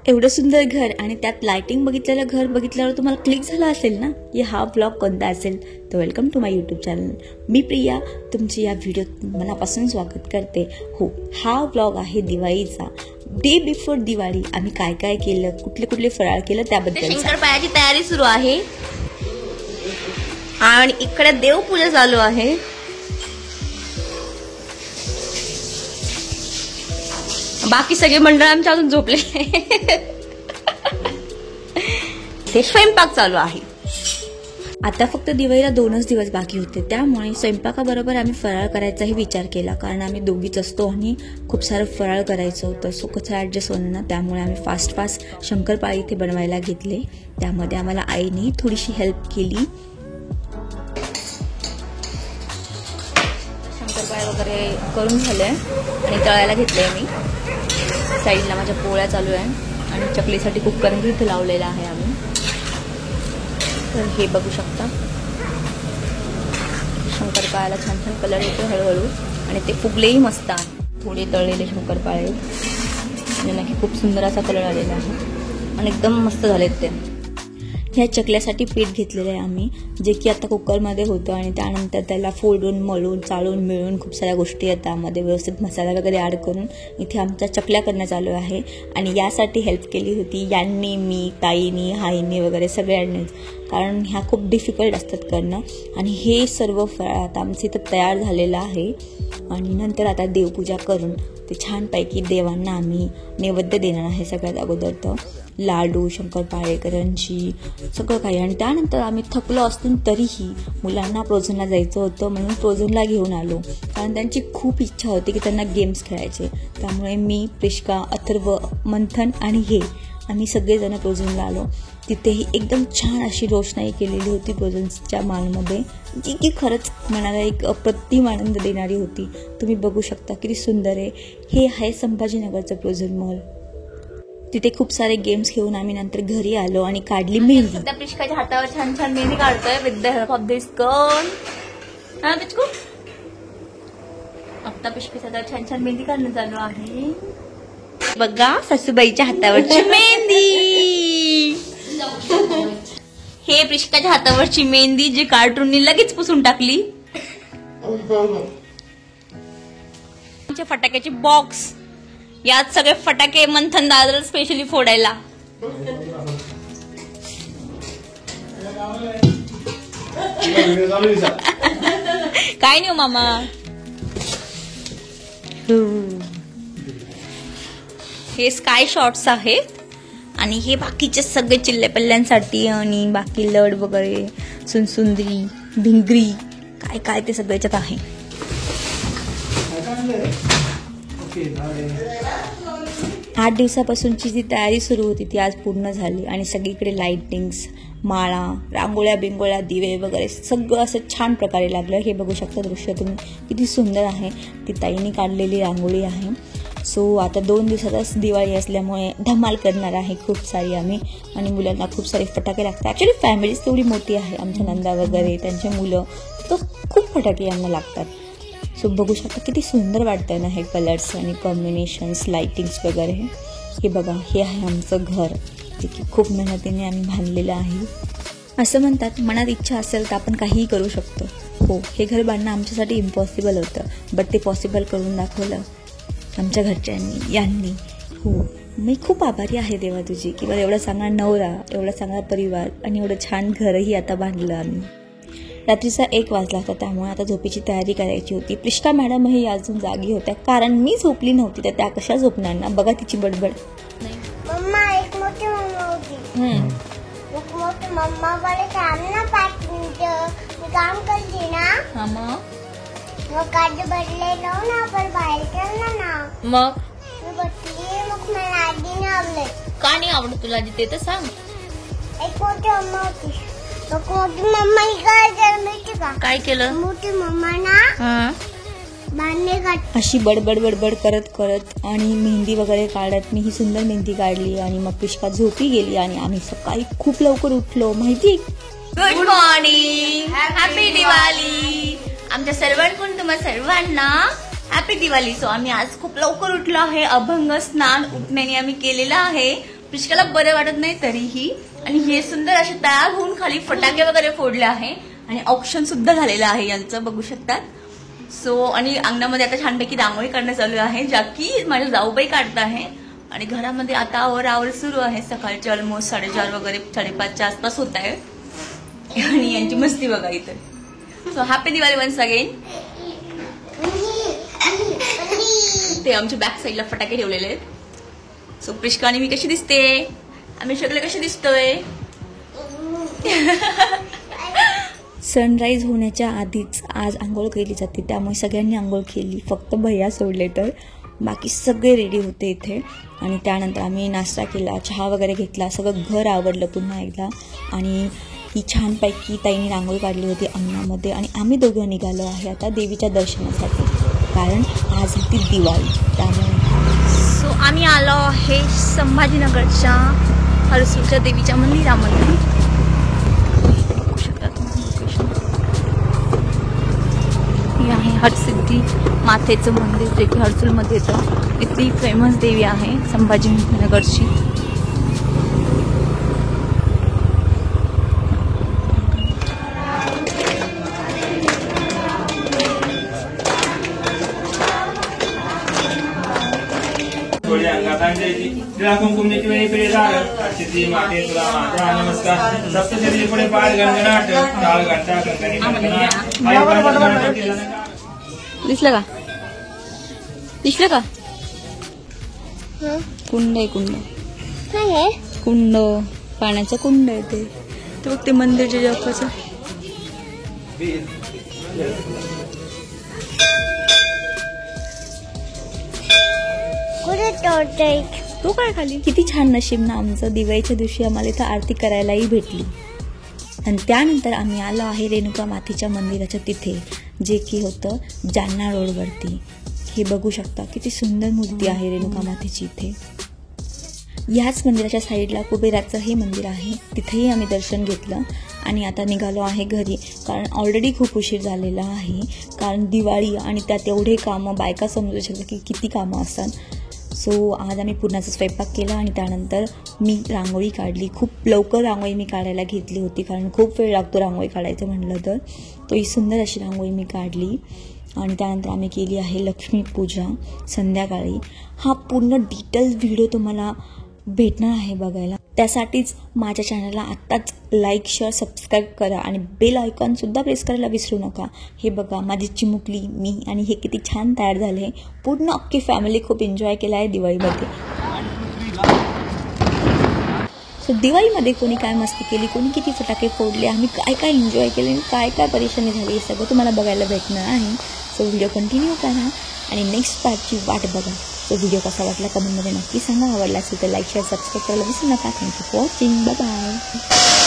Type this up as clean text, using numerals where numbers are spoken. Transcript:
एवढं सुंदर घर आणि त्यात लाइटिंग बघितलेलं घर बघितल्यावर तुम्हाला क्लिक झाला असेल ना की हा ब्लॉग कोणता असेल. तर welcome to my YouTube channel. मी प्रिया तुमची या व्हिडिओत मनापासून स्वागत करते. हो, हा ब्लॉग आहे दिवाळीचा. डे बिफोर दिवाळी आम्ही काय काय केलं, कुठले कुठले फराळ केलं त्याबद्दल. शंकरपाळ्याची तयारी सुरू आहे आणि इकडे देवपूजा चालू आहे. बाकी सगळे मंडळ आमच्या अजून झोपले. ते स्वयंपाक चालू आहे. आता फक्त दिवाळीला 2च दिवस बाकी होते, त्यामुळे स्वयंपाकाबरोबर आम्ही फराळ करायचाही विचार केला. कारण आम्ही दोघीच असतो आणि खूप सारं फराळ करायचं होतं, सो कसं ॲडजस्ट होणं ना. त्यामुळे आम्ही फास्ट शंकरपाळी इथे बनवायला घेतले. त्यामध्ये आम्हाला आईने थोडीशी हेल्प केली. शंकरपाळी वगैरे करून झाले आणि तळायला घेतले मी. साईडला माझ्या पोळ्या चालू आहे आणि चकलीसाठी कुकर इथे लावलेला आहे आम्ही. तर हे बघू शकता, शंकरपाळ्याला छान छान कलर येतो हळूहळू आणि ते फुगलेही मस्त आहे. थोडे तळलेले शंकरपाळे ज्यांना की खूप सुंदर असा कलर आलेला आहे आणि एकदम मस्त झालेत ते. ह्या चकल्यासाठी पीठ घेतलेलं आहे आम्ही, जे की आता कुकरमध्ये होतं आणि त्यानंतर त्याला फोडून मळून चाळून मिळून खूप साऱ्या गोष्टी आहेत त्यामध्ये व्यवस्थित मसाला वगैरे ॲड करून इथे आमच्या चकल्या करणं चालू आहे. आणि यासाठी हेल्प केली होती यांनी, मी, ताईनी, हाईनी वगैरे सगळ्यांनीच. कारण ह्या खूप डिफिकल्ट असतात करणं. आणि हे सर्व फराळ आता आमचं इथं तयार झालेलं आहे. आणि नंतर आता देवपूजा करून ते छानपैकी देवांना आम्ही नैवेद्य देणार आहे. सगळ्यात अगोदर तर लाडू, शंकरपाळे, करंजी सगळं काही. आणि त्यानंतर आम्ही थकलो असून तरीही मुलांना प्रोझनला जायचं होतं म्हणून प्रोझनला घेऊन आलो. कारण त्यांची खूप इच्छा होती की त्यांना गेम्स खेळायचे. त्यामुळे मी, प्रिष्का, अथर्व, मंथन आणि आम्ही सगळेजण प्रोझनला आलो. तिथेही एकदम छान अशी रोषणाई केलेली होती प्रोझन्सच्या मॉलमध्ये, जी की खरंच मनाला एक अप्रतिम आनंद देणारी होती. तुम्ही बघू शकता किती सुंदर आहे. हे आहे संभाजीनगरचं प्रोझन मॉल. तिथे खूप सारे गेम्स घेऊन आम्ही नंतर घरी आलो आणि काढली मेहंदी. सध्या प्रिष्काच्या हातावर छान छान मेहंदी काढतोय with the help of this gun. हा पिचकू, आता प्रिष्काच्या हातावर छान छान मेहंदी काढणं चालू आहे. बघा सासूबाईच्या हातावरची मेहंदी. हे प्रिष्काच्या हातावरची मेहंदी जी कार्टूननी लगेच पुसून टाकली. फटाक्याची बॉक्स, यात सगळे फटाके मंथन दादर स्पेशली फोडायला. काय नाही मामा. हे स्काय शॉट्स आहेत आणि हे बाकीचे सगळे चिल्लेपल्ल्यांसाठी आणि बाकी लड वगैरे, सुनसुंदरी, भिंगरी, काय काय ते सगळ्याच्यात आहे. 8 दिवसापासूनची जी तयारी सुरू होती ती आज पूर्ण झाली. आणि सगळीकडे लाइटिंग्स, माळा, रांगोळ्या बिंगोळ्या, दिवे वगैरे सगळं असं छान प्रकारे लागलं. हे बघू शकता दृश्य तुम्ही, किती सुंदर आहे. ती ताईने काढलेली रांगोळी आहे. सो आता 2 दिवसातच दिवाळी असल्यामुळे धमाल करणार आहे खूप सारी आम्ही. आणि मुलांना खूप सारे फटाके लागतात. ॲक्च्युली फॅमिलीच तेवढी मोठी आहे, आमच्या नंदा वगैरे त्यांचे मुलं, तर खूप फटाके यांना लागतात. सो बघू शकता किती सुंदर वाटतंय ना हे कलर्स आणि कॉम्बिनेशन्स, लाइटिंग्स वगैरे. हे बघा, हे आहे आमचं घर, जे की खूप मेहनतीने आम्ही बांधलेलं आहे. असं म्हणतात मनात इच्छा असेल तर आपण काहीही करू शकतो. हो, हे घर बांधणं आमच्यासाठी इम्पॉसिबल होतं, बट ते पॉसिबल करून दाखवलं आमच्या घरच्यांनी, यांनी. हो, मी खूप आभारी आहे देवा तुझी की मला एवढा चांगला नवरा, एवढा चांगला परिवार आणि एवढं छान घरही आता बांधलं आम्ही. रात्रीचा 1 वाजला होता, त्यामुळे आता झोपेची तयारी करायची होती. प्रिष्का मॅडमही अजून जागी होत्या, कारण मी झोपली नव्हती तर त्या कशा झोपणार ना. बघा तिची बडबड. मम्मा, एक मोठी मम्मा होती. एक मोठी मम्मा वाले काम ना 5 मिनिटं काम करते ना. हा, मग कार्ड बदलेलो ना, आपण बाहेर केलं ना. मग मी बसली, मग मला आधी नाही आवडले. का नाही आवडत तुला ते तर सांग. एक मोठी मम्मा होती. मोठी मम्मा काय केलं? मोठी मम्मा ना बांधणे काढ. अशी बडबड करत आणि मेहंदी वगैरे काढत मी ही सुंदर मेहंदी काढली. आणि मग प्रिष्का झोपी गेली आणि आम्ही सकाळी खूप लवकर उठलो. माहिती. गुड मॉर्निंग, हॅपी दिवाळी आमच्या सर्वांकडून तुम्हा सर्वांना. हॅपी दिवाळी. सो आम्ही आज खूप लवकर उठलो आहे. अभंग स्नान उठण्याने आम्ही केलेलं आहे. प्रिशकाला बरं वाटत नाही तरीही, आणि हे सुंदर असे तयार होऊन खाली फटाके वगैरे फोडले आहे आणि ऑप्शन सुद्धा झालेलं आहे यांचं, बघू शकतात. सो आणि अंगणामध्ये आता छानपैकी रांगोळी काढणं चालू आहे, ज्या की माझ्या जाऊबाई काढत आहे. आणि घरामध्ये आता आवर सुरू आहे, सकाळचे ऑलमोस्ट 4:30 वगैरे 5:30च्या आसपास होत आहे. आणि यांची मस्ती बघा इथे. So happy Diwali once again. ते आमच्या बॅक साईडला फटाके ठेवलेले आहेत. सो प्रिशका आणि मी कशी दिसते, आम्ही सगळे कसे दिसतोय. सनराईज होण्याच्या आधीच आज आंघोळ केली जाते, त्यामुळे सगळ्यांनी आंघोळ केली, फक्त भैया सोडले तर बाकी सगळे रेडी होते इथे. आणि त्यानंतर आम्ही नाश्ता केला, चहा वगैरे घेतला, सगळं घर आवडलं पुन्हा एकदा. आणि ही छानपैकी ताईने रांगोळी काढली होती अंगणामध्ये. आणि आम्ही दोघं निघालो आहे आता देवीच्या दर्शनासाठी, कारण आज होती दिवाळी त्यामुळे. सो आम्ही आलो आहे संभाजीनगरच्या हरसूलच्या देवीच्या मंदिरामध्ये. हे आहे हरसिद्धी मातेचं मंदिर, जे की हरसूलमध्ये येतं. इथली फेमस देवी आहे संभाजीनगरची. कुंकुमची वेळी पिढी झालं माते तुला माझा नमस्कार. सप्तशती पुढे पाच गणगणाट टाळ घंटा कंकणी दिसलं का, दिसलं का? कुंड आहे, कुंड कुंड पाण्याचं कुंड आहे ते. बघ ते मंदिरच्या जगाचं. तो काय खाली. किती छान नशीब ना आमचं, दिवाळीच्या दिवशी आम्हाला इथं आरती करायलाही भेटली. आणि त्यानंतर आम्ही आलो आहे रेणुका मातेच्या मंदिराच्या तिथे, जे की होतं जालना रोडवरती. हे बघू शकता किती सुंदर मूर्ती आहे रेणुका मातेची इथे. याच मंदिराच्या साईडला कुबेराचं हे मंदिर आहे, तिथेही आम्ही दर्शन घेतलं. आणि आता निघालो आहे घरी, कारण ऑलरेडी खूप उशीर झालेला आहे. कारण दिवाळी आणि त्यात एवढे कामं, बायका समजू शकतात की किती कामं असतात. सो आज आम्ही पुरणाचा स्वयंपाक केला आणि त्यानंतर मी रांगोळी काढली. खूप लवकर रांगोळी मी काढायला घेतली होती, कारण खूप वेळ लागतो रांगोळी काढायचं म्हटलं तर. तो ही सुंदर अशी रांगोळी मी काढली. आणि त्यानंतर आम्ही केली आहे लक्ष्मीपूजा संध्याकाळी. हा पूर्ण डिटेल्स व्हिडिओ तुम्हाला भेटणार आहे बघायला. त्यासाठीच माझ्या चॅनलला आत्ताच लाईक, शेअर, सबस्क्राईब करा आणि बेल आयकॉनसुद्धा प्रेस करायला विसरू नका. हे बघा माझी चिमुकली, मी आणि हे किती छान तयार झाले. पूर्ण अख्खी फॅमिली खूप एन्जॉय केला आहे दिवाळीमध्ये. सो दिवाळीमध्ये कोणी काय मस्ती केली, कोणी किती फटाके फोडले, आम्ही काय काय एन्जॉय केले, काय काय परेशानी झाली, हे सगळं तुम्हाला बघायला भेटणार आहे. सो व्हिडिओ कंटिन्यू करा आणि नेक्स्ट पार्टची वाट बघा. तो व्हिडिओ कसा वाटला कमेंटमध्ये नक्की सांगा. आवडला असेल तर लाईक, शेअर, सबस्क्राईब करायला विसरू नका. Thank you for watching. Bye bye.